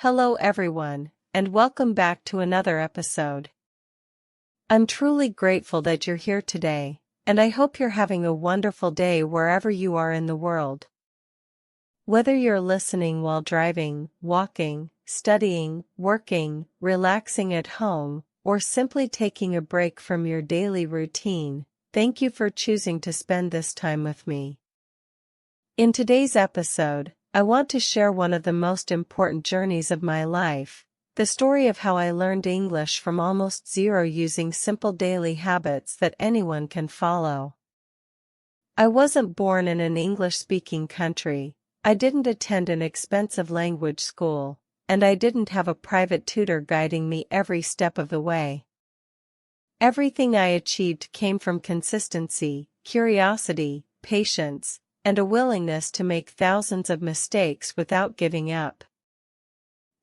Hello everyone, and welcome back to another episode. I'm truly grateful that you're here today, and I hope you're having a wonderful day wherever you are in the world. Whether you're listening while driving, walking, studying, working, relaxing at home, or simply taking a break from your daily routine, thank you for choosing to spend this time with me. In today's episode, I want to share one of the most important journeys of my life, the story of how I learned English from almost zero using simple daily habits that anyone can follow. I wasn't born in an English-speaking country, I didn't attend an expensive language school, and I didn't have a private tutor guiding me every step of the way. Everything I achieved came from consistency, curiosity, patience, and a willingness to make thousands of mistakes without giving up.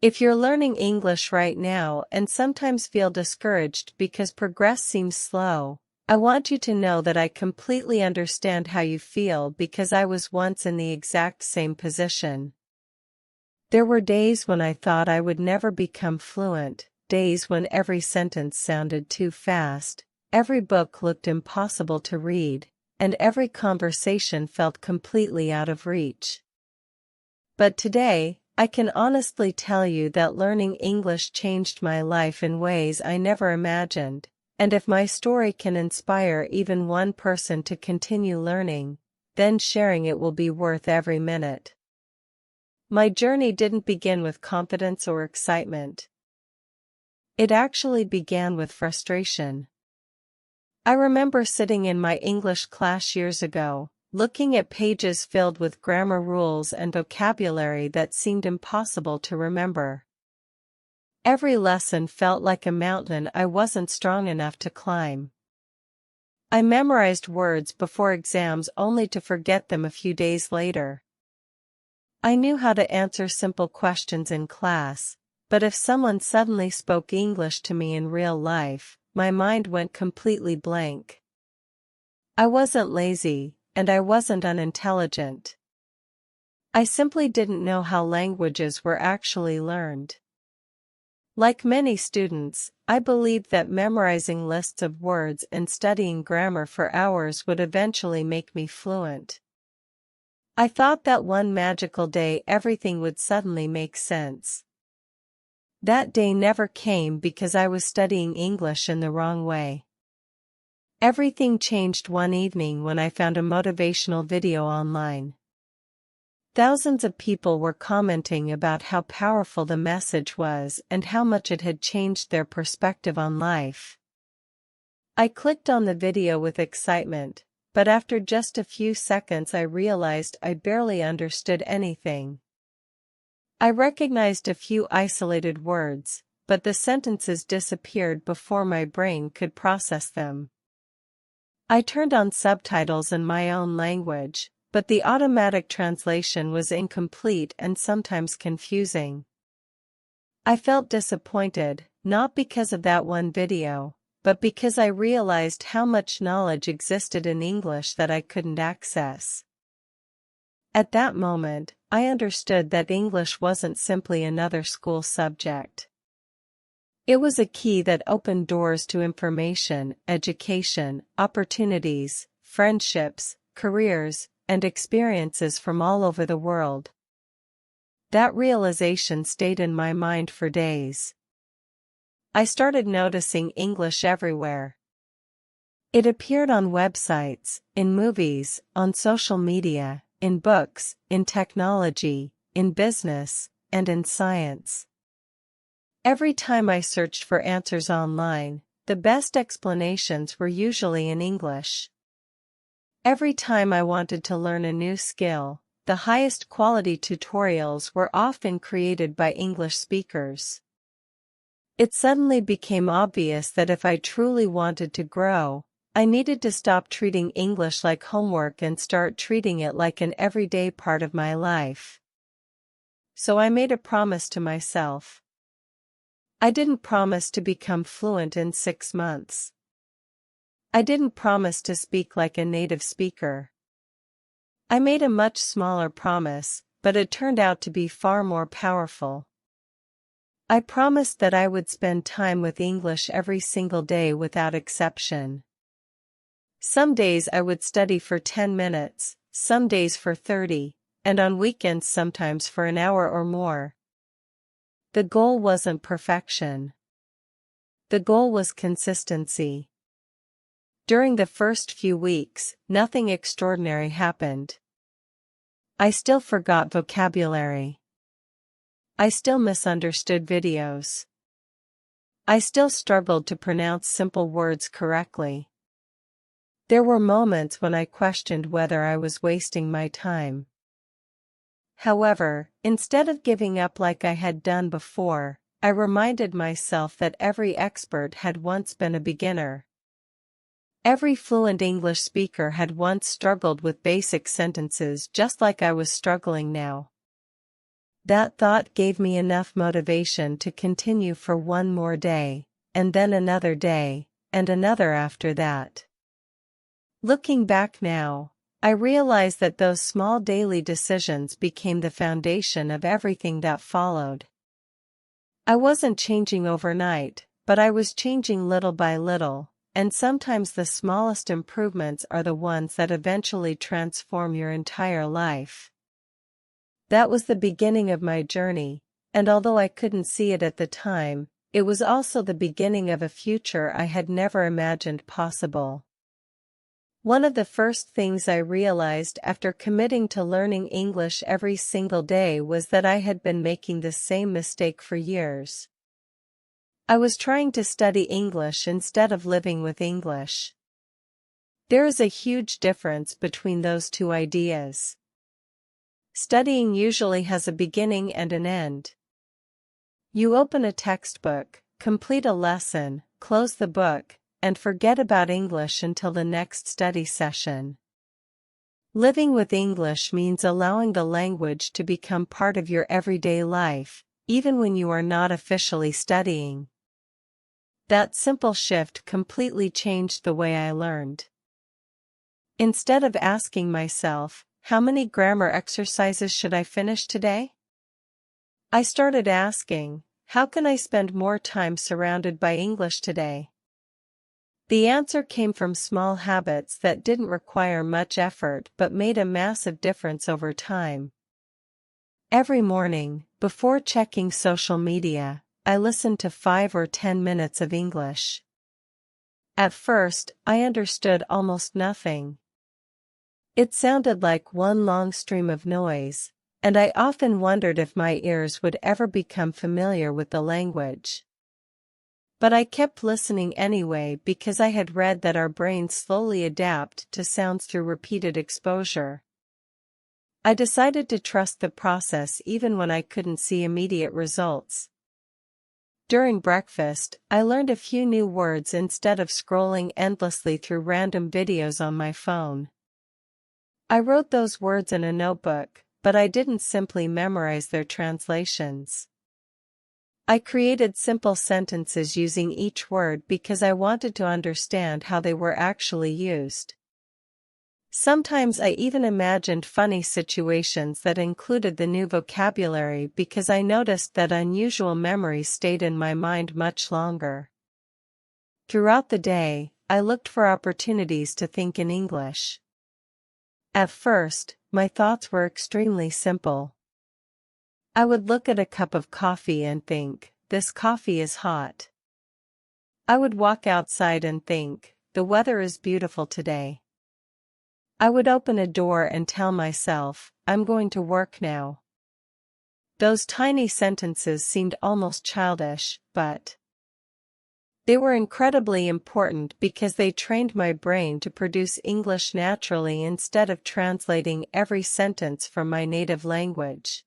If you're learning English right now and sometimes feel discouraged because progress seems slow, I want you to know that I completely understand how you feel because I was once in the exact same position. There were days when I thought I would never become fluent, days when every sentence sounded too fast, every book looked impossible to read, and every conversation felt completely out of reach. But today, I can honestly tell you that learning English changed my life in ways I never imagined, and if my story can inspire even one person to continue learning, then sharing it will be worth every minute. My journey didn't begin with confidence or excitement. It actually began with frustration. I remember sitting in my English class years ago, looking at pages filled with grammar rules and vocabulary that seemed impossible to remember. Every lesson felt like a mountain I wasn't strong enough to climb. I memorized words before exams only to forget them a few days later. I knew how to answer simple questions in class, but if someone suddenly spoke English to me in real life, my mind went completely blank. I wasn't lazy, and I wasn't unintelligent. I simply didn't know how languages were actually learned. Like many students, I believed that memorizing lists of words and studying grammar for hours would eventually make me fluent. I thought that one magical day everything would suddenly make sense. That day never came because I was studying English in the wrong way. Everything changed one evening when I found a motivational video online. Thousands of people were commenting about how powerful the message was and how much it had changed their perspective on life. I clicked on the video with excitement, but after just a few seconds I realized I barely understood anything. I recognized a few isolated words, but the sentences disappeared before my brain could process them. I turned on subtitles in my own language, but the automatic translation was incomplete and sometimes confusing. I felt disappointed, not because of that one video, but because I realized how much knowledge existed in English that I couldn't access. At that moment, I understood that English wasn't simply another school subject. It was a key that opened doors to information, education, opportunities, friendships, careers, and experiences from all over the world. That realization stayed in my mind for days. I started noticing English everywhere. It appeared on websites, in movies, on social media, in books, in technology, in business, and in science. Every time I searched for answers online, the best explanations were usually in English. Every time I wanted to learn a new skill, the highest quality tutorials were often created by English speakers. It suddenly became obvious that if I truly wanted to grow, I needed to stop treating English like homework and start treating it like an everyday part of my life. So I made a promise to myself. I didn't promise to become fluent in 6 months. I didn't promise to speak like a native speaker. I made a much smaller promise, but it turned out to be far more powerful. I promised that I would spend time with English every single day without exception. Some days I would study for 10 minutes, some days for 30, and on weekends sometimes for an hour or more. The goal wasn't perfection. The goal was consistency. During the first few weeks, nothing extraordinary happened. I still forgot vocabulary. I still misunderstood videos. I still struggled to pronounce simple words correctly. There were moments when I questioned whether I was wasting my time. However, instead of giving up like I had done before, I reminded myself that every expert had once been a beginner. Every fluent English speaker had once struggled with basic sentences just like I was struggling now. That thought gave me enough motivation to continue for one more day, and then another day, and another after that. Looking back now, I realize that those small daily decisions became the foundation of everything that followed. I wasn't changing overnight, but I was changing little by little, and sometimes the smallest improvements are the ones that eventually transform your entire life. That was the beginning of my journey, and although I couldn't see it at the time, it was also the beginning of a future I had never imagined possible. One of the first things I realized after committing to learning English every single day was that I had been making the same mistake for years. I was trying to study English instead of living with English. There is a huge difference between those two ideas. Studying usually has a beginning and an end. You open a textbook, complete a lesson, close the book, and forget about English until the next study session. Living with English means allowing the language to become part of your everyday life, even when you are not officially studying. That simple shift completely changed the way I learned. Instead of asking myself, how many grammar exercises should I finish today? I started asking, how can I spend more time surrounded by English today? The answer came from small habits that didn't require much effort but made a massive difference over time. Every morning, before checking social media, I listened to 5 or 10 minutes of English. At first, I understood almost nothing. It sounded like one long stream of noise, and I often wondered if my ears would ever become familiar with the language. But I kept listening anyway because I had read that our brains slowly adapt to sounds through repeated exposure. I decided to trust the process even when I couldn't see immediate results. During breakfast, I learned a few new words instead of scrolling endlessly through random videos on my phone. I wrote those words in a notebook, but I didn't simply memorize their translations. I created simple sentences using each word because I wanted to understand how they were actually used. Sometimes I even imagined funny situations that included the new vocabulary because I noticed that unusual memories stayed in my mind much longer. Throughout the day, I looked for opportunities to think in English. At first, my thoughts were extremely simple. I would look at a cup of coffee and think, this coffee is hot. I would walk outside and think, the weather is beautiful today. I would open a door and tell myself, I'm going to work now. Those tiny sentences seemed almost childish, but they were incredibly important because they trained my brain to produce English naturally instead of translating every sentence from my native language.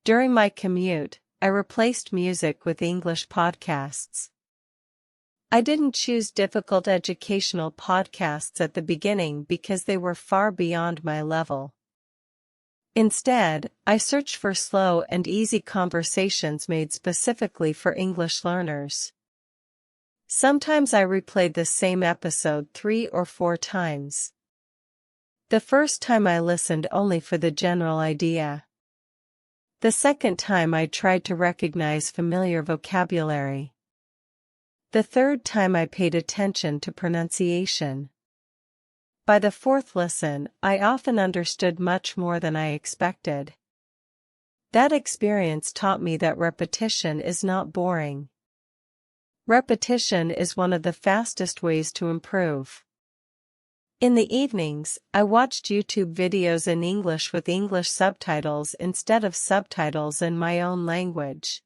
During my commute, I replaced music with English podcasts. I didn't choose difficult educational podcasts at the beginning because they were far beyond my level. Instead, I searched for slow and easy conversations made specifically for English learners. Sometimes I replayed the same episode 3 or 4 times. The first time I listened only for the general idea. The second time I tried to recognize familiar vocabulary. The third time I paid attention to pronunciation. By the fourth listen, I often understood much more than I expected. That experience taught me that repetition is not boring. Repetition is one of the fastest ways to improve. In the evenings, I watched YouTube videos in English with English subtitles instead of subtitles in my own language.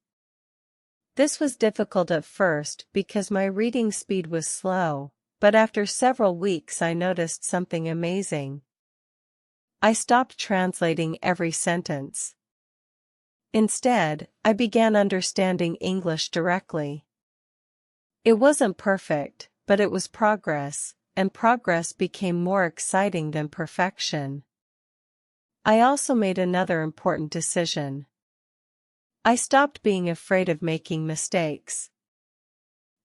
This was difficult at first because my reading speed was slow, but after several weeks I noticed something amazing. I stopped translating every sentence. Instead, I began understanding English directly. It wasn't perfect, but it was progress, and progress became more exciting than perfection. I also made another important decision. I stopped being afraid of making mistakes.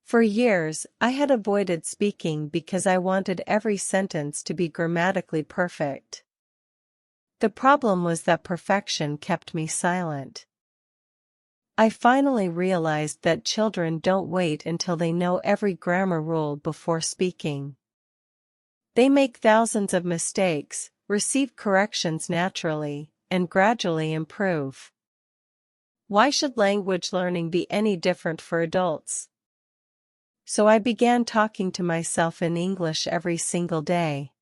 For years, I had avoided speaking because I wanted every sentence to be grammatically perfect. The problem was that perfection kept me silent. I finally realized that children don't wait until they know every grammar rule before speaking. They make thousands of mistakes, receive corrections naturally, and gradually improve. Why should language learning be any different for adults? So I began talking to myself in English every single day.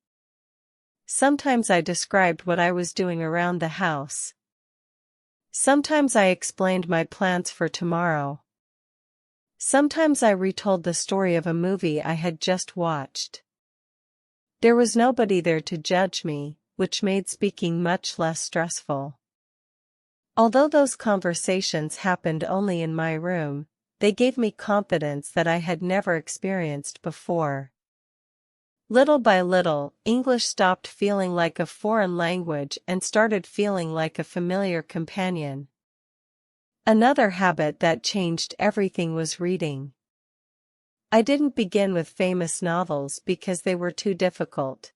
Sometimes I described what I was doing around the house. Sometimes I explained my plans for tomorrow. Sometimes I retold the story of a movie I had just watched. There was nobody there to judge me, which made speaking much less stressful. Although those conversations happened only in my room, they gave me confidence that I had never experienced before. Little by little, English stopped feeling like a foreign language and started feeling like a familiar companion. Another habit that changed everything was reading. I didn't begin with famous novels because they were too difficult.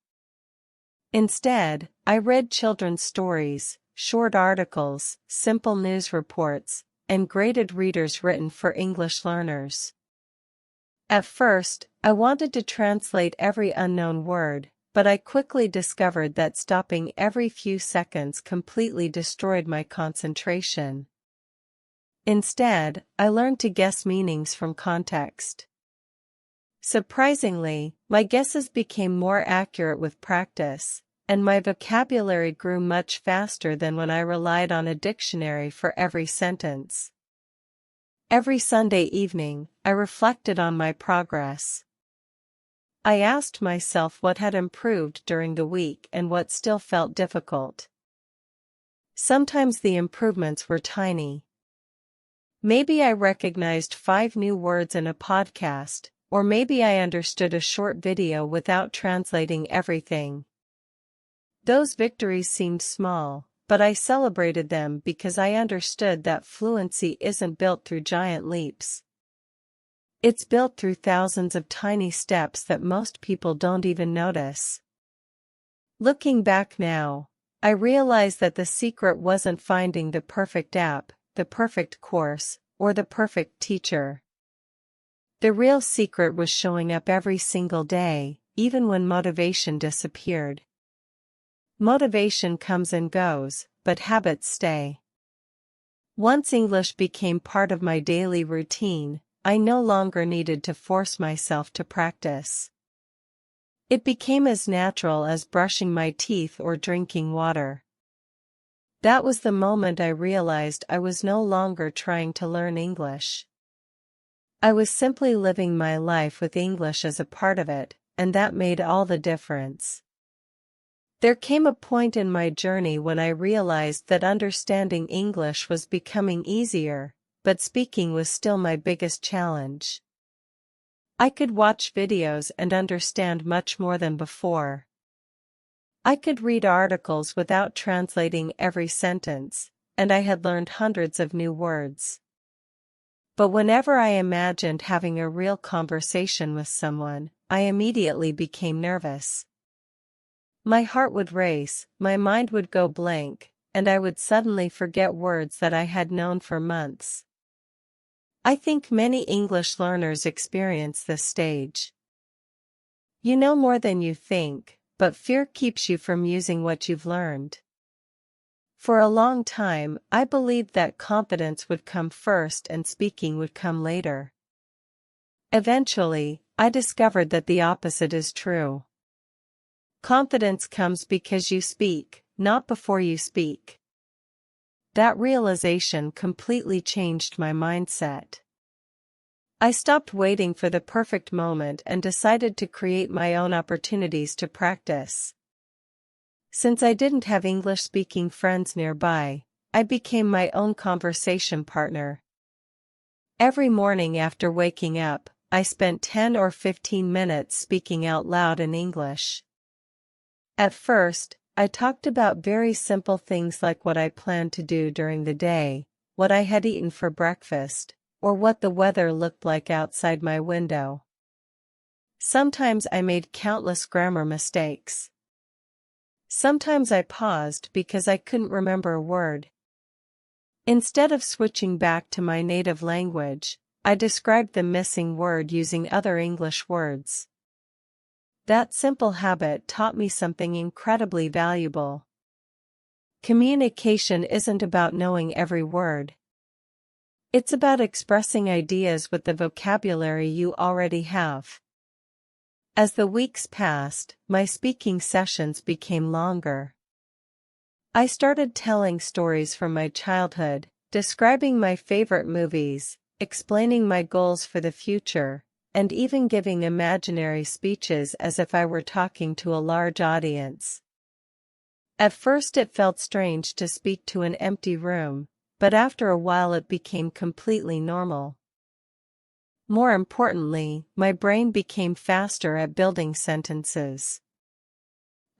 Instead, I read children's stories, short articles, simple news reports, and graded readers written for English learners. At first, I wanted to translate every unknown word, but I quickly discovered that stopping every few seconds completely destroyed my concentration. Instead, I learned to guess meanings from context. Surprisingly, my guesses became more accurate with practice, and my vocabulary grew much faster than when I relied on a dictionary for every sentence. Every Sunday evening, I reflected on my progress. I asked myself what had improved during the week and what still felt difficult. Sometimes the improvements were tiny. Maybe I recognized 5 new words in a podcast, or maybe I understood a short video without translating everything. Those victories seemed small, but I celebrated them because I understood that fluency isn't built through giant leaps. It's built through thousands of tiny steps that most people don't even notice. Looking back now, I realize that the secret wasn't finding the perfect app, the perfect course, or the perfect teacher. The real secret was showing up every single day, even when motivation disappeared. Motivation comes and goes, but habits stay. Once English became part of my daily routine, I no longer needed to force myself to practice. It became as natural as brushing my teeth or drinking water. That was the moment I realized I was no longer trying to learn English. I was simply living my life with English as a part of it, and that made all the difference. There came a point in my journey when I realized that understanding English was becoming easier, but speaking was still my biggest challenge. I could watch videos and understand much more than before. I could read articles without translating every sentence, and I had learned hundreds of new words. But whenever I imagined having a real conversation with someone, I immediately became nervous. My heart would race, my mind would go blank, and I would suddenly forget words that I had known for months. I think many English learners experience this stage. You know more than you think, but fear keeps you from using what you've learned. For a long time, I believed that confidence would come first and speaking would come later. Eventually, I discovered that the opposite is true. Confidence comes because you speak, not before you speak. That realization completely changed my mindset. I stopped waiting for the perfect moment and decided to create my own opportunities to practice. Since I didn't have English-speaking friends nearby, I became my own conversation partner. Every morning after waking up, I spent 10 or 15 minutes speaking out loud in English. At first, I talked about very simple things like what I planned to do during the day, what I had eaten for breakfast, or what the weather looked like outside my window. Sometimes I made countless grammar mistakes. Sometimes I paused because I couldn't remember a word. Instead of switching back to my native language, I described the missing word using other English words. That simple habit taught me something incredibly valuable. Communication isn't about knowing every word. It's about expressing ideas with the vocabulary you already have. As the weeks passed, my speaking sessions became longer. I started telling stories from my childhood, describing my favorite movies, explaining my goals for the future, and even giving imaginary speeches as if I were talking to a large audience. At first it felt strange to speak to an empty room, but after a while it became completely normal. More importantly, my brain became faster at building sentences.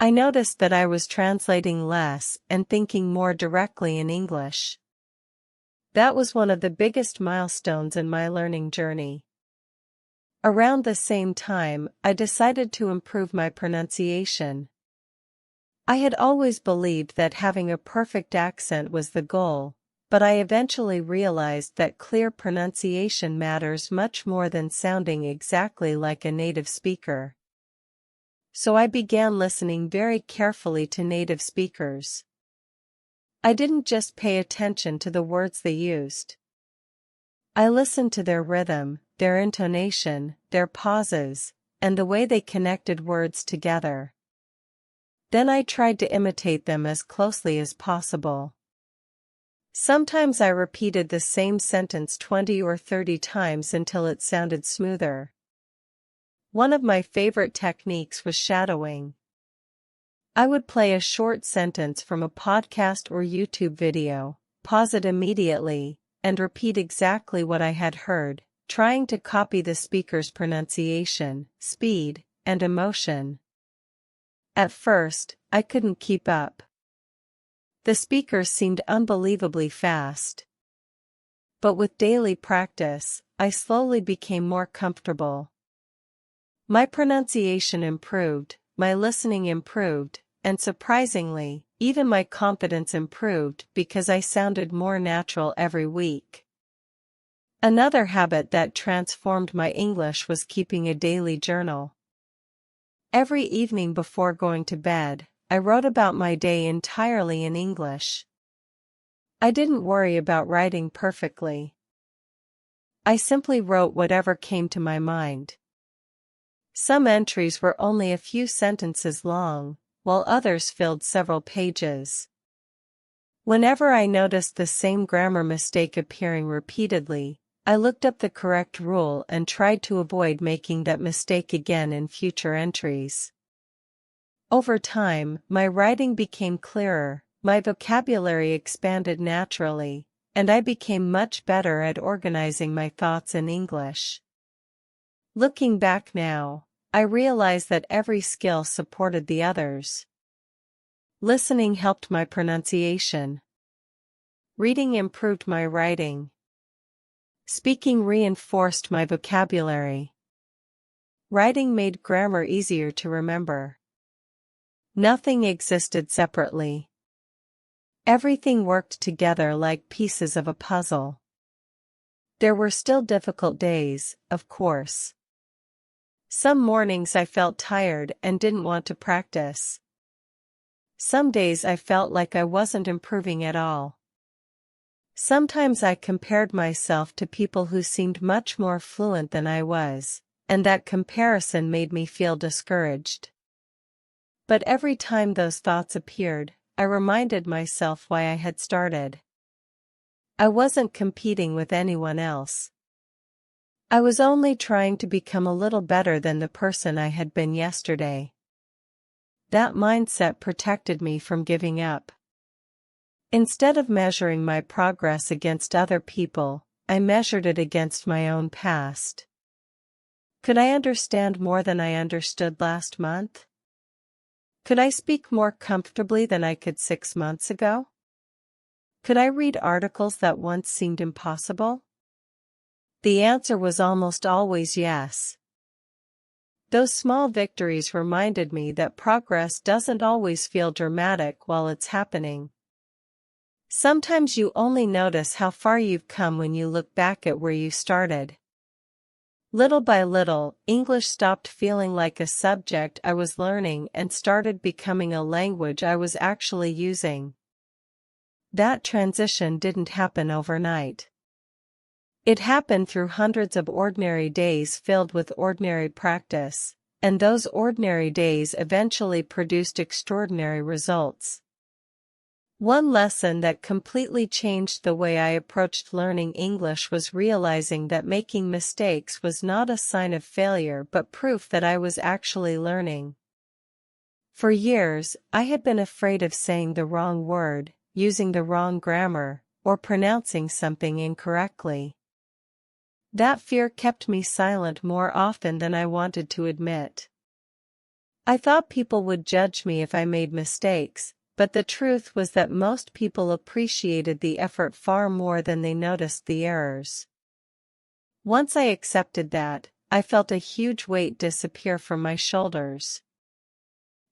I noticed that I was translating less and thinking more directly in English. That was one of the biggest milestones in my learning journey. Around the same time, I decided to improve my pronunciation. I had always believed that having a perfect accent was the goal, but I eventually realized that clear pronunciation matters much more than sounding exactly like a native speaker. So I began listening very carefully to native speakers. I didn't just pay attention to the words they used. I listened to their rhythm, their intonation, their pauses, and the way they connected words together. Then I tried to imitate them as closely as possible. Sometimes I repeated the same sentence 20 or 30 times until it sounded smoother. One of my favorite techniques was shadowing. I would play a short sentence from a podcast or YouTube video, pause it immediately, and repeat exactly what I had heard, trying to copy the speaker's pronunciation, speed, and emotion. At first, I couldn't keep up. The speakers seemed unbelievably fast. But with daily practice, I slowly became more comfortable. My pronunciation improved, my listening improved, and surprisingly, even my confidence improved because I sounded more natural every week. Another habit that transformed my English was keeping a daily journal. Every evening before going to bed, I wrote about my day entirely in English. I didn't worry about writing perfectly. I simply wrote whatever came to my mind. Some entries were only a few sentences long, while others filled several pages. Whenever I noticed the same grammar mistake appearing repeatedly, I looked up the correct rule and tried to avoid making that mistake again in future entries. Over time, my writing became clearer, my vocabulary expanded naturally, and I became much better at organizing my thoughts in English. Looking back now, I realize that every skill supported the others. Listening helped my pronunciation. Reading improved my writing. Speaking reinforced my vocabulary. Writing made grammar easier to remember. Nothing existed separately. Everything worked together like pieces of a puzzle. There were still difficult days, of course. Some mornings I felt tired and didn't want to practice. Some days I felt like I wasn't improving at all. Sometimes I compared myself to people who seemed much more fluent than I was, and that comparison made me feel discouraged. But every time those thoughts appeared, I reminded myself why I had started. I wasn't competing with anyone else. I was only trying to become a little better than the person I had been yesterday. That mindset protected me from giving up. Instead of measuring my progress against other people, I measured it against my own past. Could I understand more than I understood last month? Could I speak more comfortably than I could 6 months ago? Could I read articles that once seemed impossible? The answer was almost always yes. Those small victories reminded me that progress doesn't always feel dramatic while it's happening. Sometimes you only notice how far you've come when you look back at where you started. Little by little, English stopped feeling like a subject I was learning and started becoming a language I was actually using. That transition didn't happen overnight. It happened through hundreds of ordinary days filled with ordinary practice, and those ordinary days eventually produced extraordinary results. One lesson that completely changed the way I approached learning English was realizing that making mistakes was not a sign of failure but proof that I was actually learning. For years, I had been afraid of saying the wrong word, using the wrong grammar, or pronouncing something incorrectly. That fear kept me silent more often than I wanted to admit. I thought people would judge me if I made mistakes, but the truth was that most people appreciated the effort far more than they noticed the errors. Once I accepted that, I felt a huge weight disappear from my shoulders.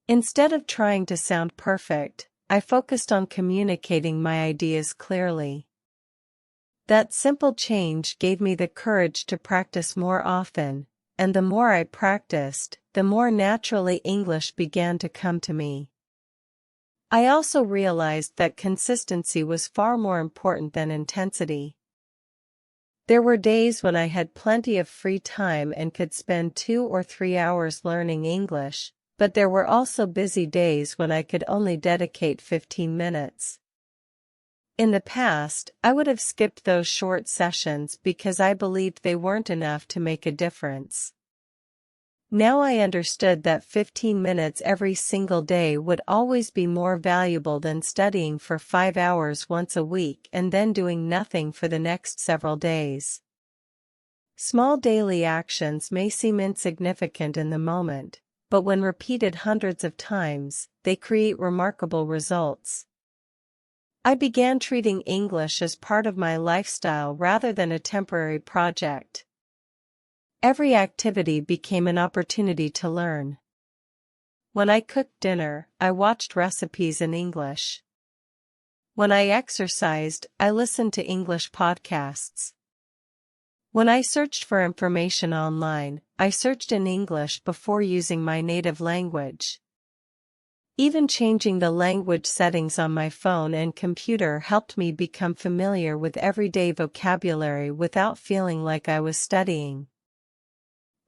Instead of trying to sound perfect, I focused on communicating my ideas clearly. That simple change gave me the courage to practice more often, and the more I practiced, the more naturally English began to come to me. I also realized that consistency was far more important than intensity. There were days when I had plenty of free time and could spend 2 or 3 hours learning English, but there were also busy days when I could only dedicate 15 minutes. In the past, I would have skipped those short sessions because I believed they weren't enough to make a difference. Now I understood that 15 minutes every single day would always be more valuable than studying for 5 hours once a week and then doing nothing for the next several days. Small daily actions may seem insignificant in the moment, but when repeated hundreds of times, they create remarkable results. I began treating English as part of my lifestyle rather than a temporary project. Every activity became an opportunity to learn. When I cooked dinner, I watched recipes in English. When I exercised, I listened to English podcasts. When I searched for information online, I searched in English before using my native language. Even changing the language settings on my phone and computer helped me become familiar with everyday vocabulary without feeling like I was studying.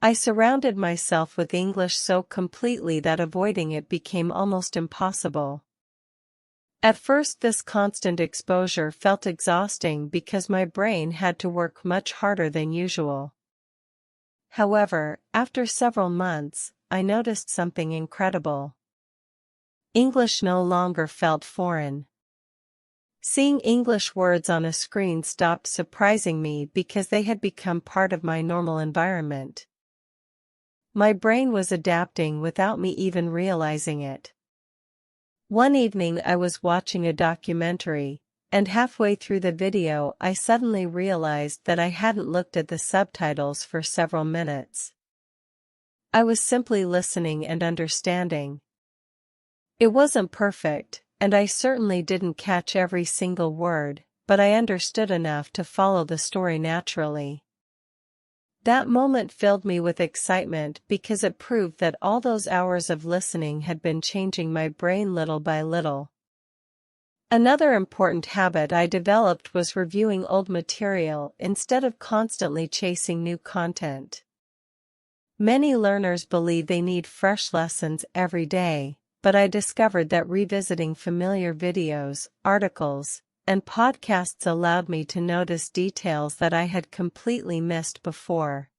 I surrounded myself with English so completely that avoiding it became almost impossible. At first, this constant exposure felt exhausting because my brain had to work much harder than usual. However, after several months, I noticed something incredible. English no longer felt foreign. Seeing English words on a screen stopped surprising me because they had become part of my normal environment. My brain was adapting without me even realizing it. One evening I was watching a documentary, and halfway through the video I suddenly realized that I hadn't looked at the subtitles for several minutes. I was simply listening and understanding. It wasn't perfect, and I certainly didn't catch every single word, but I understood enough to follow the story naturally. That moment filled me with excitement because it proved that all those hours of listening had been changing my brain little by little. Another important habit I developed was reviewing old material instead of constantly chasing new content. Many learners believe they need fresh lessons every day, but I discovered that revisiting familiar videos, articles, and podcasts allowed me to notice details that I had completely missed before.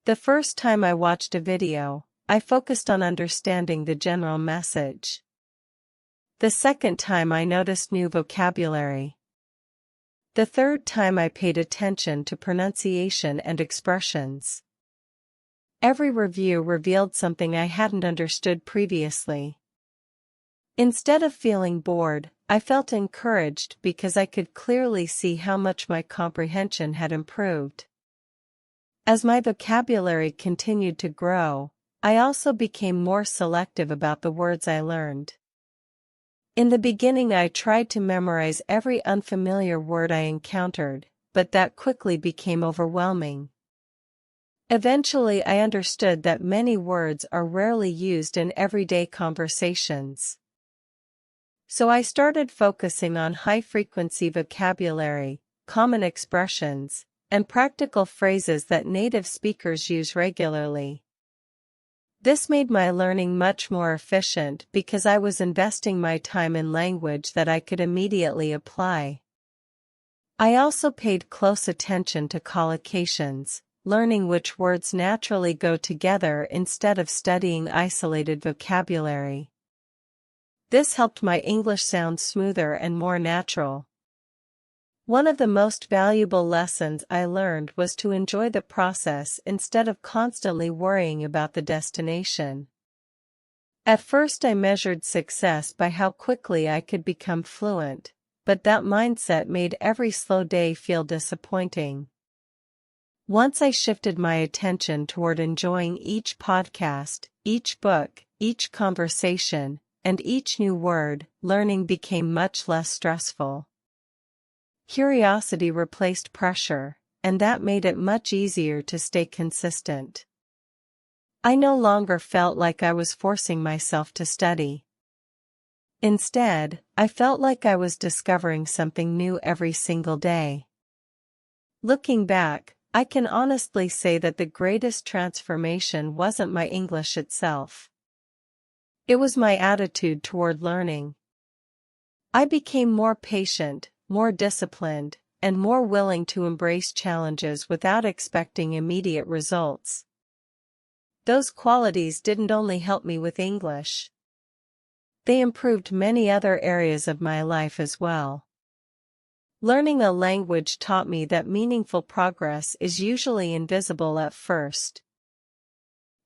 The first time I watched a video, I focused on understanding the general message. The second time I noticed new vocabulary. The third time I paid attention to pronunciation and expressions. Every review revealed something I hadn't understood previously. Instead of feeling bored, I felt encouraged because I could clearly see how much my comprehension had improved. As my vocabulary continued to grow, I also became more selective about the words I learned. In the beginning I tried to memorize every unfamiliar word I encountered, but that quickly became overwhelming. Eventually I understood that many words are rarely used in everyday conversations. So I started focusing on high-frequency vocabulary, common expressions, and practical phrases that native speakers use regularly. This made my learning much more efficient because I was investing my time in language that I could immediately apply. I also paid close attention to collocations, learning which words naturally go together instead of studying isolated vocabulary. This helped my English sound smoother and more natural. One of the most valuable lessons I learned was to enjoy the process instead of constantly worrying about the destination. At first I measured success by how quickly I could become fluent, but that mindset made every slow day feel disappointing. Once I shifted my attention toward enjoying each podcast, each book, each conversation, and each new word, learning became much less stressful. Curiosity replaced pressure, and that made it much easier to stay consistent. I no longer felt like I was forcing myself to study. Instead, I felt like I was discovering something new every single day. Looking back, I can honestly say that the greatest transformation wasn't my English itself. It was my attitude toward learning. I became more patient, more disciplined, and more willing to embrace challenges without expecting immediate results. Those qualities didn't only help me with English. They improved many other areas of my life as well. Learning a language taught me that meaningful progress is usually invisible at first.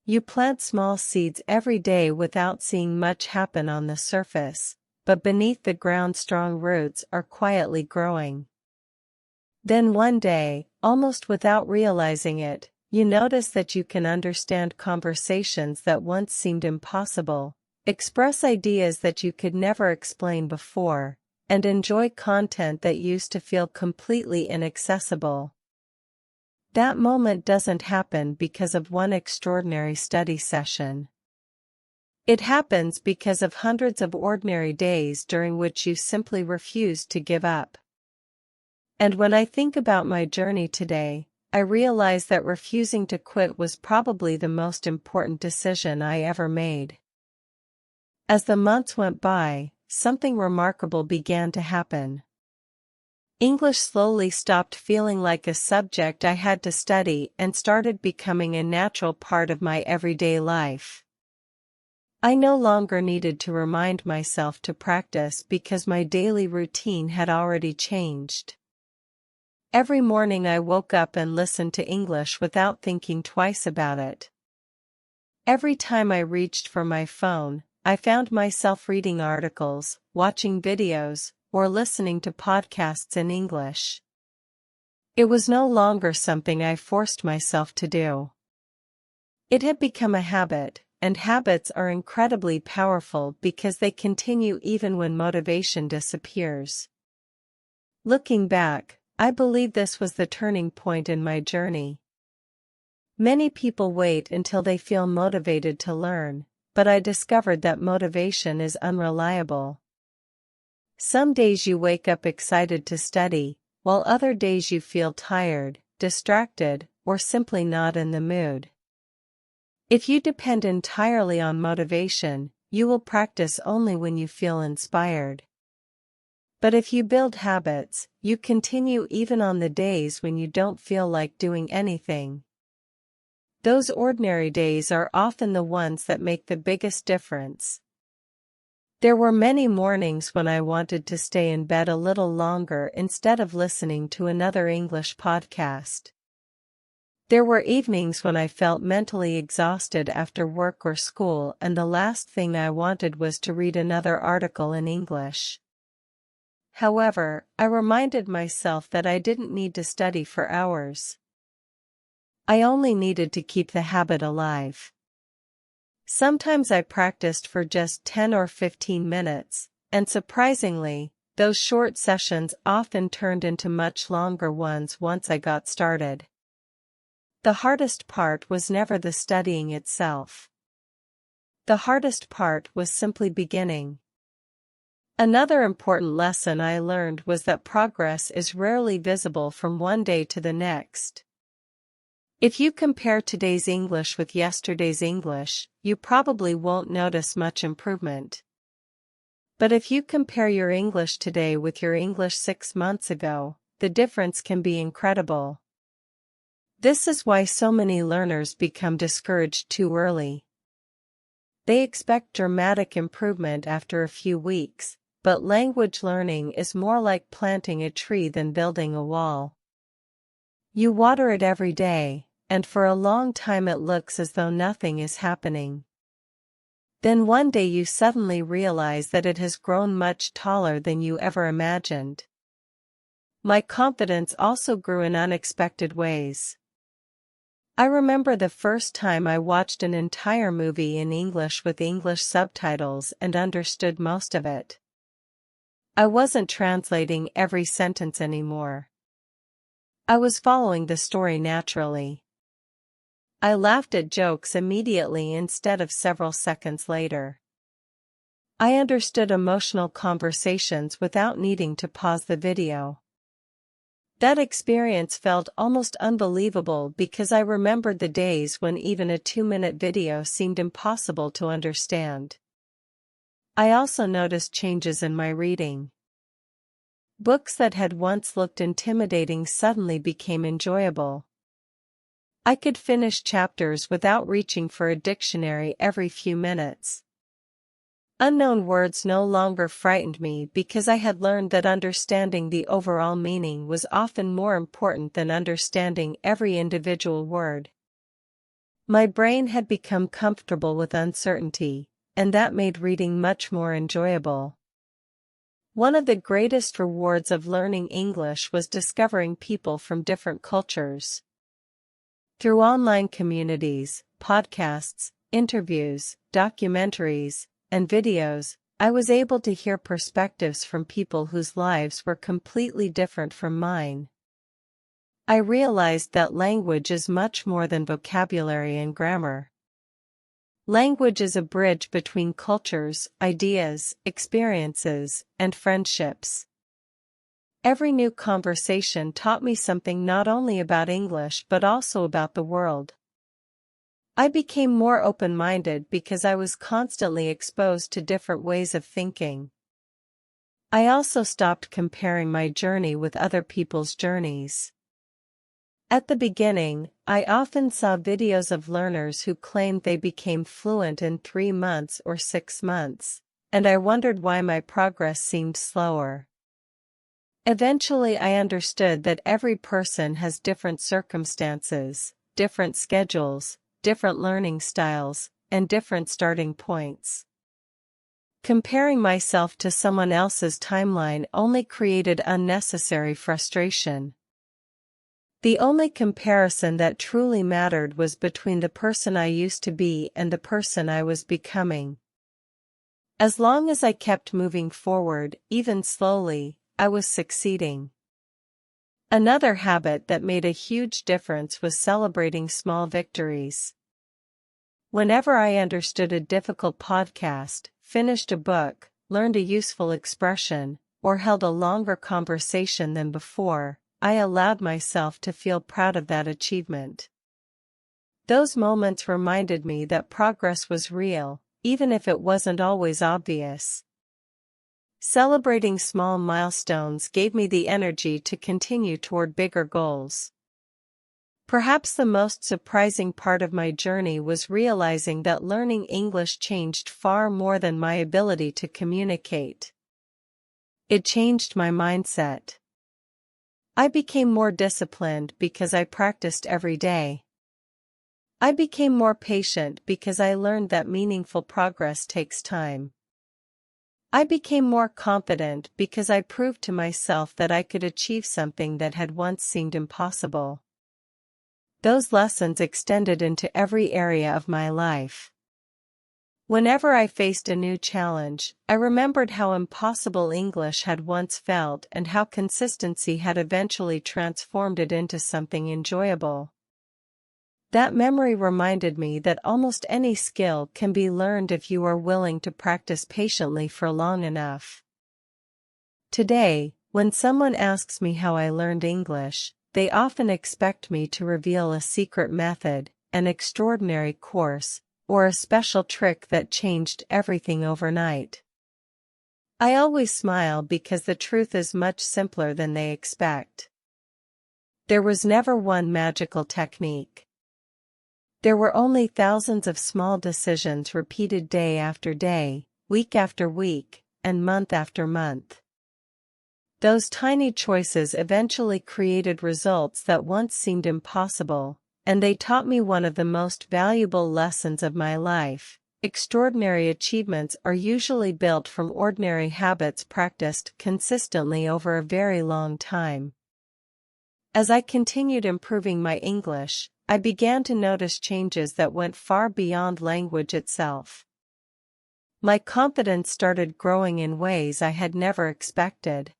You plant small seeds every day without seeing much happen on the surface, but beneath the ground strong roots are quietly growing. Then one day, almost without realizing it, you notice that you can understand conversations that once seemed impossible, express ideas that you could never explain before, and enjoy content that used to feel completely inaccessible. That moment doesn't happen because of one extraordinary study session. It happens because of hundreds of ordinary days during which you simply refused to give up. And when I think about my journey today, I realize that refusing to quit was probably the most important decision I ever made. As the months went by, something remarkable began to happen. English slowly stopped feeling like a subject I had to study and started becoming a natural part of my everyday life. I no longer needed to remind myself to practice because my daily routine had already changed. Every morning I woke up and listened to English without thinking twice about it. Every time I reached for my phone, I found myself reading articles, watching videos, or listening to podcasts in English. It was no longer something I forced myself to do. It had become a habit, and habits are incredibly powerful because they continue even when motivation disappears. Looking back, I believe this was the turning point in my journey. Many people wait until they feel motivated to learn, but I discovered that motivation is unreliable. Some days you wake up excited to study, while other days you feel tired, distracted, or simply not in the mood. If you depend entirely on motivation, you will practice only when you feel inspired. But if you build habits, you continue even on the days when you don't feel like doing anything. Those ordinary days are often the ones that make the biggest difference. There were many mornings when I wanted to stay in bed a little longer instead of listening to another English podcast. There were evenings when I felt mentally exhausted after work or school, and the last thing I wanted was to read another article in English. However, I reminded myself that I didn't need to study for hours. I only needed to keep the habit alive. Sometimes I practiced for just 10 or 15 minutes, and surprisingly, those short sessions often turned into much longer ones once I got started. The hardest part was never the studying itself. The hardest part was simply beginning. Another important lesson I learned was that progress is rarely visible from one day to the next. If you compare today's English with yesterday's English, you probably won't notice much improvement. But if you compare your English today with your English 6 months ago, the difference can be incredible. This is why so many learners become discouraged too early. They expect dramatic improvement after a few weeks, but language learning is more like planting a tree than building a wall. You water it every day, and for a long time it looks as though nothing is happening. Then one day you suddenly realize that it has grown much taller than you ever imagined. My confidence also grew in unexpected ways. I remember the first time I watched an entire movie in English with English subtitles and understood most of it. I wasn't translating every sentence anymore. I was following the story naturally. I laughed at jokes immediately instead of several seconds later. I understood emotional conversations without needing to pause the video. That experience felt almost unbelievable because I remembered the days when even a 2-minute video seemed impossible to understand. I also noticed changes in my reading. Books that had once looked intimidating suddenly became enjoyable. I could finish chapters without reaching for a dictionary every few minutes. Unknown words no longer frightened me because I had learned that understanding the overall meaning was often more important than understanding every individual word. My brain had become comfortable with uncertainty, and that made reading much more enjoyable. One of the greatest rewards of learning English was discovering people from different cultures. Through online communities, podcasts, interviews, documentaries, and videos, I was able to hear perspectives from people whose lives were completely different from mine. I realized that language is much more than vocabulary and grammar. Language is a bridge between cultures, ideas, experiences, and friendships. Every new conversation taught me something not only about English but also about the world. I became more open-minded because I was constantly exposed to different ways of thinking. I also stopped comparing my journey with other people's journeys. At the beginning, I often saw videos of learners who claimed they became fluent in 3 months or 6 months, and I wondered why my progress seemed slower. Eventually I understood that every person has different circumstances, different schedules, different learning styles, and different starting points. Comparing myself to someone else's timeline only created unnecessary frustration. The only comparison that truly mattered was between the person I used to be and the person I was becoming. As long as I kept moving forward, even slowly, I was succeeding. Another habit that made a huge difference was celebrating small victories. Whenever I understood a difficult podcast, finished a book, learned a useful expression, or held a longer conversation than before, I allowed myself to feel proud of that achievement. Those moments reminded me that progress was real, even if it wasn't always obvious. Celebrating small milestones gave me the energy to continue toward bigger goals. Perhaps the most surprising part of my journey was realizing that learning English changed far more than my ability to communicate. It changed my mindset. I became more disciplined because I practiced every day. I became more patient because I learned that meaningful progress takes time. I became more confident because I proved to myself that I could achieve something that had once seemed impossible. Those lessons extended into every area of my life. Whenever I faced a new challenge, I remembered how impossible English had once felt and how consistency had eventually transformed it into something enjoyable. That memory reminded me that almost any skill can be learned if you are willing to practice patiently for long enough. Today, when someone asks me how I learned English, they often expect me to reveal a secret method, an extraordinary course, or a special trick that changed everything overnight. I always smile because the truth is much simpler than they expect. There was never one magical technique. There were only thousands of small decisions repeated day after day, week after week, and month after month. Those tiny choices eventually created results that once seemed impossible, and they taught me one of the most valuable lessons of my life. Extraordinary achievements are usually built from ordinary habits practiced consistently over a very long time. As I continued improving my English, I began to notice changes that went far beyond language itself. My confidence started growing in ways I had never expected.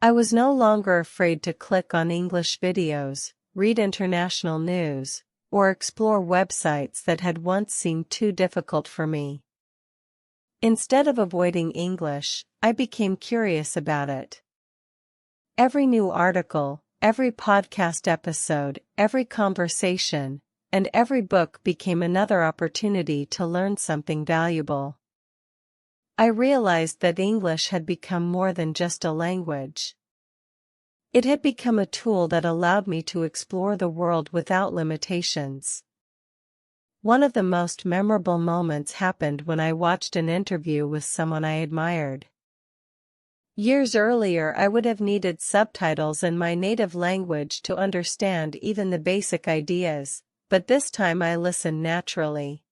I was no longer afraid to click on English videos, read international news, or explore websites that had once seemed too difficult for me. Instead of avoiding English, I became curious about it. Every new article, every podcast episode, every conversation, and every book became another opportunity to learn something valuable. I realized that English had become more than just a language. It had become a tool that allowed me to explore the world without limitations. One of the most memorable moments happened when I watched an interview with someone I admired. Years earlier, I would have needed subtitles in my native language to understand even the basic ideas, but this time I listened naturally.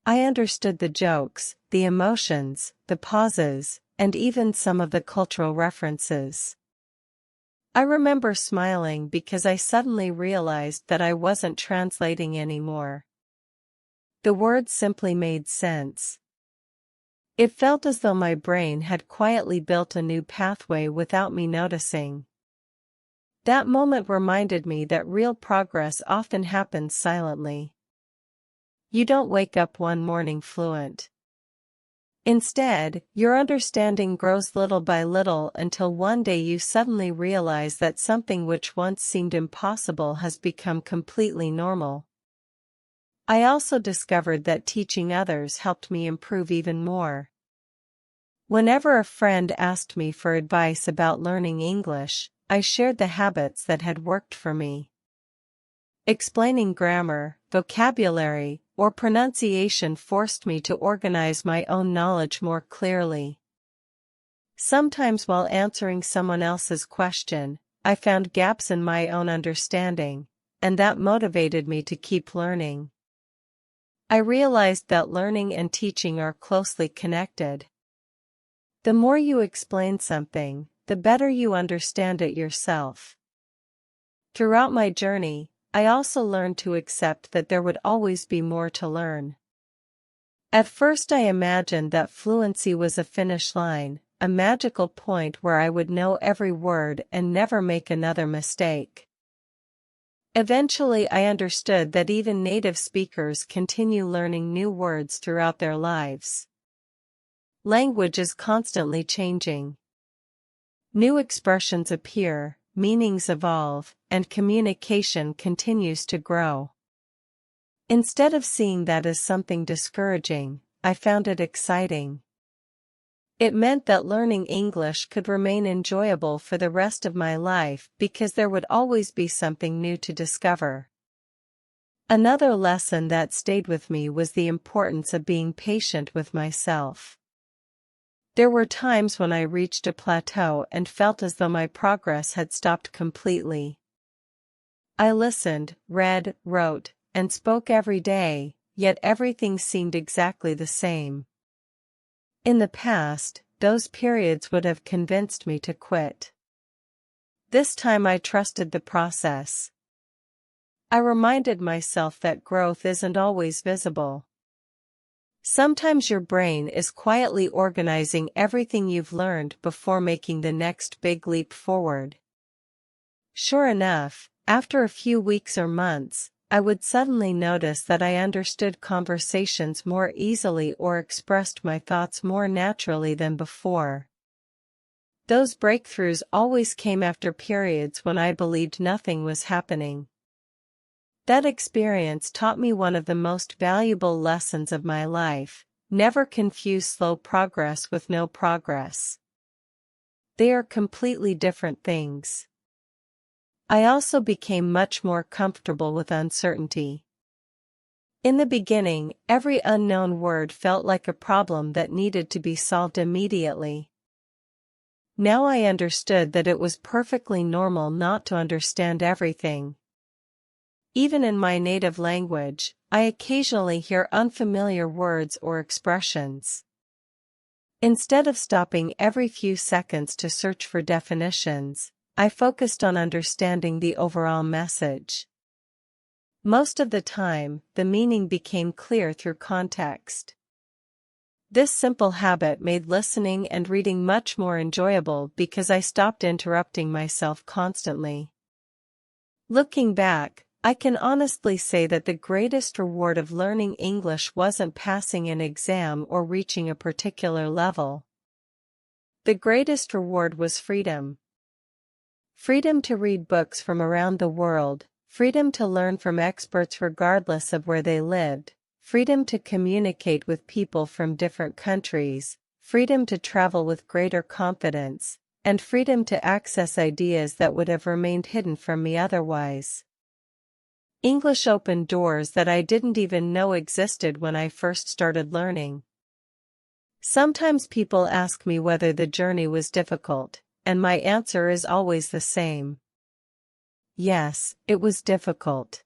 I understood the jokes, the emotions, the pauses, and even some of the cultural references. I remember smiling because I suddenly realized that I wasn't translating anymore. The words simply made sense. It felt as though my brain had quietly built a new pathway without me noticing. That moment reminded me that real progress often happens silently. You don't wake up one morning fluent. Instead, your understanding grows little by little until one day you suddenly realize that something which once seemed impossible has become completely normal. I also discovered that teaching others helped me improve even more. Whenever a friend asked me for advice about learning English, I shared the habits that had worked for me. Explaining grammar, vocabulary, or pronunciation forced me to organize my own knowledge more clearly. Sometimes while answering someone else's question, I found gaps in my own understanding, and that motivated me to keep learning. I realized that learning and teaching are closely connected. The more you explain something, the better you understand it yourself. Throughout my journey, I also learned to accept that there would always be more to learn. At first I imagined that fluency was a finish line, a magical point where I would know every word and never make another mistake. Eventually I understood that even native speakers continue learning new words throughout their lives. Language is constantly changing. New expressions appear, meanings evolve, and communication continues to grow. Instead of seeing that as something discouraging, I found it exciting. It meant that learning English could remain enjoyable for the rest of my life because there would always be something new to discover. Another lesson that stayed with me was the importance of being patient with myself. There were times when I reached a plateau and felt as though my progress had stopped completely. I listened, read, wrote, and spoke every day, yet everything seemed exactly the same. In the past, those periods would have convinced me to quit. This time I trusted the process. I reminded myself that growth isn't always visible. Sometimes your brain is quietly organizing everything you've learned before making the next big leap forward. Sure enough, after a few weeks or months, I would suddenly notice that I understood conversations more easily or expressed my thoughts more naturally than before. Those breakthroughs always came after periods when I believed nothing was happening. That experience taught me one of the most valuable lessons of my life: never confuse slow progress with no progress. They are completely different things. I also became much more comfortable with uncertainty. In the beginning, every unknown word felt like a problem that needed to be solved immediately. Now I understood that it was perfectly normal not to understand everything. Even in my native language, I occasionally hear unfamiliar words or expressions. Instead of stopping every few seconds to search for definitions, I focused on understanding the overall message. Most of the time, the meaning became clear through context. This simple habit made listening and reading much more enjoyable because I stopped interrupting myself constantly. Looking back, I can honestly say that the greatest reward of learning English wasn't passing an exam or reaching a particular level. The greatest reward was freedom. Freedom to read books from around the world, freedom to learn from experts regardless of where they lived, freedom to communicate with people from different countries, freedom to travel with greater confidence, and freedom to access ideas that would have remained hidden from me otherwise. English opened doors that I didn't even know existed when I first started learning. Sometimes people ask me whether the journey was difficult, and my answer is always the same. Yes, it was difficult.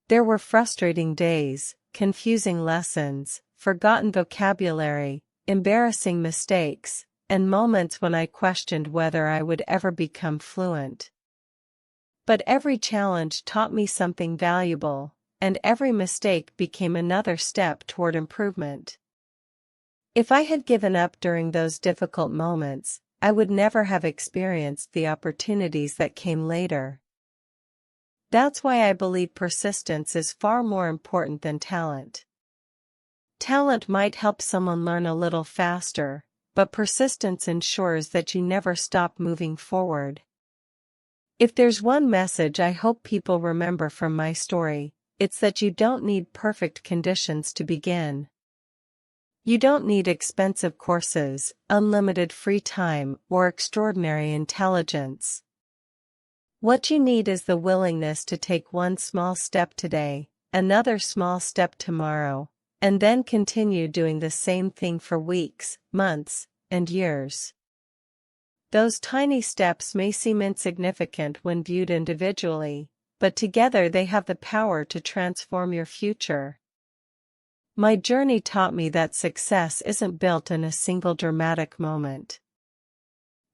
There were frustrating days, confusing lessons, forgotten vocabulary, embarrassing mistakes, and moments when I questioned whether I would ever become fluent. But every challenge taught me something valuable, and every mistake became another step toward improvement. If I had given up during those difficult moments, I would never have experienced the opportunities that came later. That's why I believe persistence is far more important than talent. Talent might help someone learn a little faster, but persistence ensures that you never stop moving forward. If there's one message I hope people remember from my story, it's that you don't need perfect conditions to begin. You don't need expensive courses, unlimited free time, or extraordinary intelligence. What you need is the willingness to take one small step today, another small step tomorrow, and then continue doing the same thing for weeks, months, and years. Those tiny steps may seem insignificant when viewed individually, but together they have the power to transform your future. My journey taught me that success isn't built in a single dramatic moment.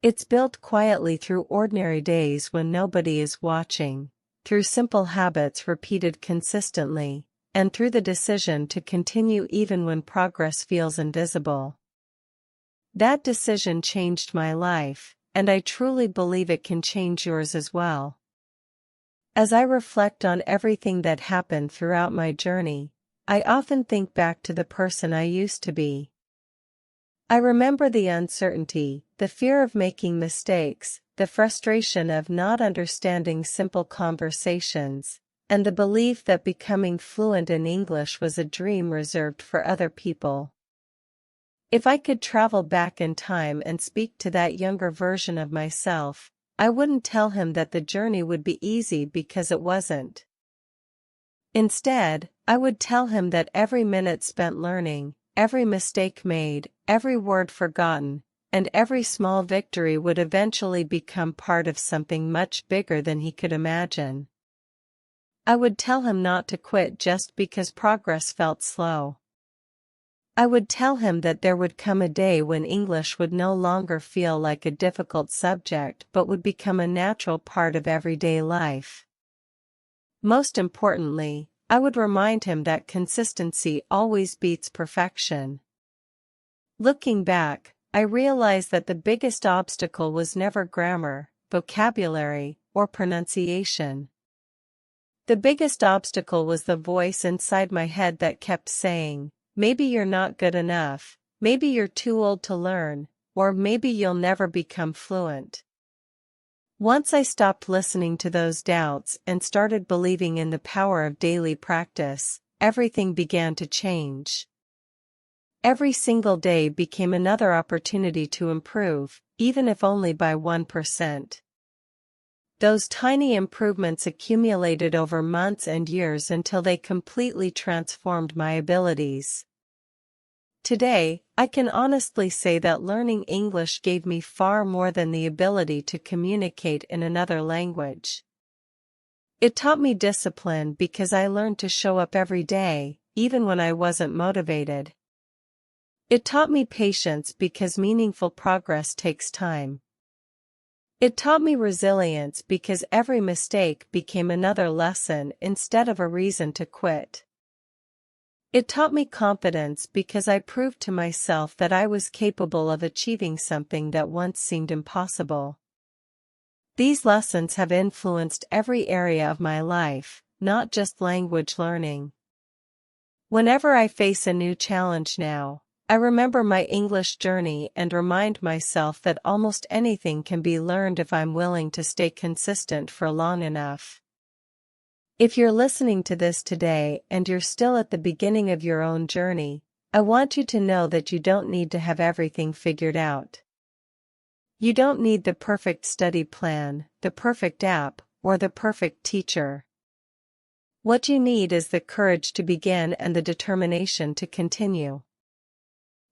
It's built quietly through ordinary days when nobody is watching, through simple habits repeated consistently, and through the decision to continue even when progress feels invisible. That decision changed my life, and I truly believe it can change yours as well. As I reflect on everything that happened throughout my journey, I often think back to the person I used to be. I remember the uncertainty, the fear of making mistakes, the frustration of not understanding simple conversations, and the belief that becoming fluent in English was a dream reserved for other people. If I could travel back in time and speak to that younger version of myself, I wouldn't tell him that the journey would be easy because it wasn't. Instead, I would tell him that every minute spent learning, every mistake made, every word forgotten, and every small victory would eventually become part of something much bigger than he could imagine. I would tell him not to quit just because progress felt slow. I would tell him that there would come a day when English would no longer feel like a difficult subject but would become a natural part of everyday life. Most importantly, I would remind him that consistency always beats perfection. Looking back, I realize that the biggest obstacle was never grammar, vocabulary, or pronunciation. The biggest obstacle was the voice inside my head that kept saying, "Maybe you're not good enough, maybe you're too old to learn, or maybe you'll never become fluent." Once I stopped listening to those doubts and started believing in the power of daily practice, everything began to change. Every single day became another opportunity to improve, even if only by 1%. Those tiny improvements accumulated over months and years until they completely transformed my abilities. Today, I can honestly say that learning English gave me far more than the ability to communicate in another language. It taught me discipline because I learned to show up every day, even when I wasn't motivated. It taught me patience because meaningful progress takes time. It taught me resilience because every mistake became another lesson instead of a reason to quit. It taught me confidence because I proved to myself that I was capable of achieving something that once seemed impossible. These lessons have influenced every area of my life, not just language learning. Whenever I face a new challenge now, I remember my English journey and remind myself that almost anything can be learned if I'm willing to stay consistent for long enough. If you're listening to this today and you're still at the beginning of your own journey, I want you to know that you don't need to have everything figured out. You don't need the perfect study plan, the perfect app, or the perfect teacher. What you need is the courage to begin and the determination to continue.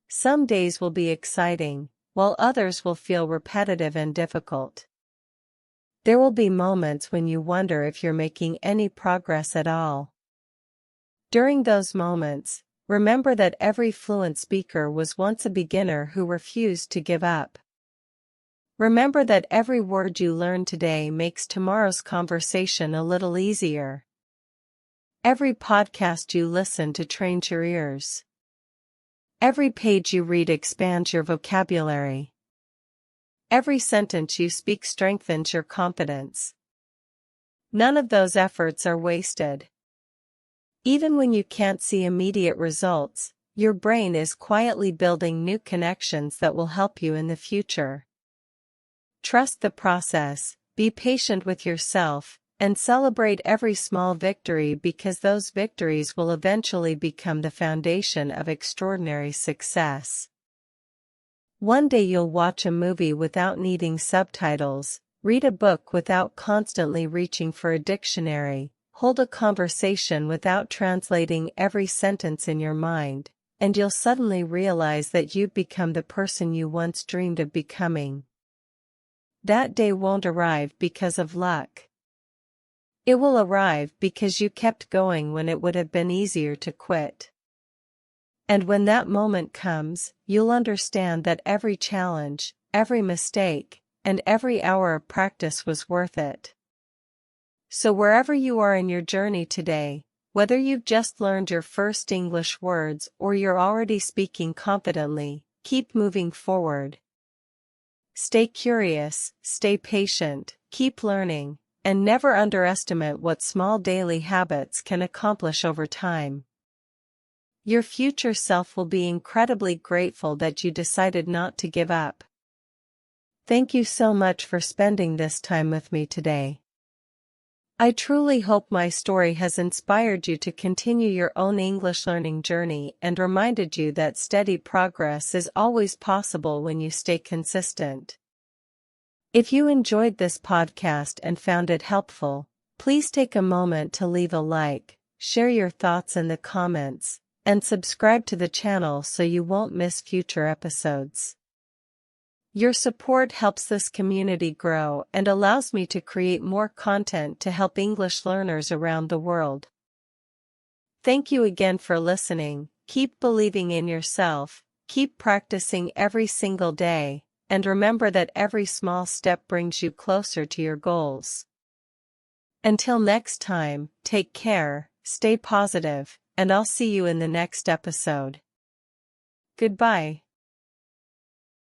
Some days will be exciting, while others will feel repetitive and difficult. There will be moments when you wonder if you're making any progress at all. During those moments, remember that every fluent speaker was once a beginner who refused to give up. Remember that every word you learn today makes tomorrow's conversation a little easier. Every podcast you listen to trains your ears. Every page you read expands your vocabulary. Every sentence you speak strengthens your confidence. None of those efforts are wasted. Even when you can't see immediate results, your brain is quietly building new connections that will help you in the future. Trust the process, be patient with yourself, and celebrate every small victory because those victories will eventually become the foundation of extraordinary success. One day you'll watch a movie without needing subtitles, read a book without constantly reaching for a dictionary, hold a conversation without translating every sentence in your mind, and you'll suddenly realize that you've become the person you once dreamed of becoming. That day won't arrive because of luck. It will arrive because you kept going when it would have been easier to quit. And when that moment comes, you'll understand that every challenge, every mistake, and every hour of practice was worth it. So wherever you are in your journey today, whether you've just learned your first English words or you're already speaking confidently, keep moving forward. Stay curious, stay patient, keep learning, and never underestimate what small daily habits can accomplish over time. Your future self will be incredibly grateful that you decided not to give up. Thank you so much for spending this time with me today. I truly hope my story has inspired you to continue your own English learning journey and reminded you that steady progress is always possible when you stay consistent. If you enjoyed this podcast and found it helpful, please take a moment to leave a like, share your thoughts in the comments, and subscribe to the channel so you won't miss future episodes. Your support helps this community grow and allows me to create more content to help English learners around the world. Thank you again for listening. Keep believing in yourself, keep practicing every single day, and remember that every small step brings you closer to your goals. Until next time, take care, stay positive, and I'll see you in the next episode. Goodbye.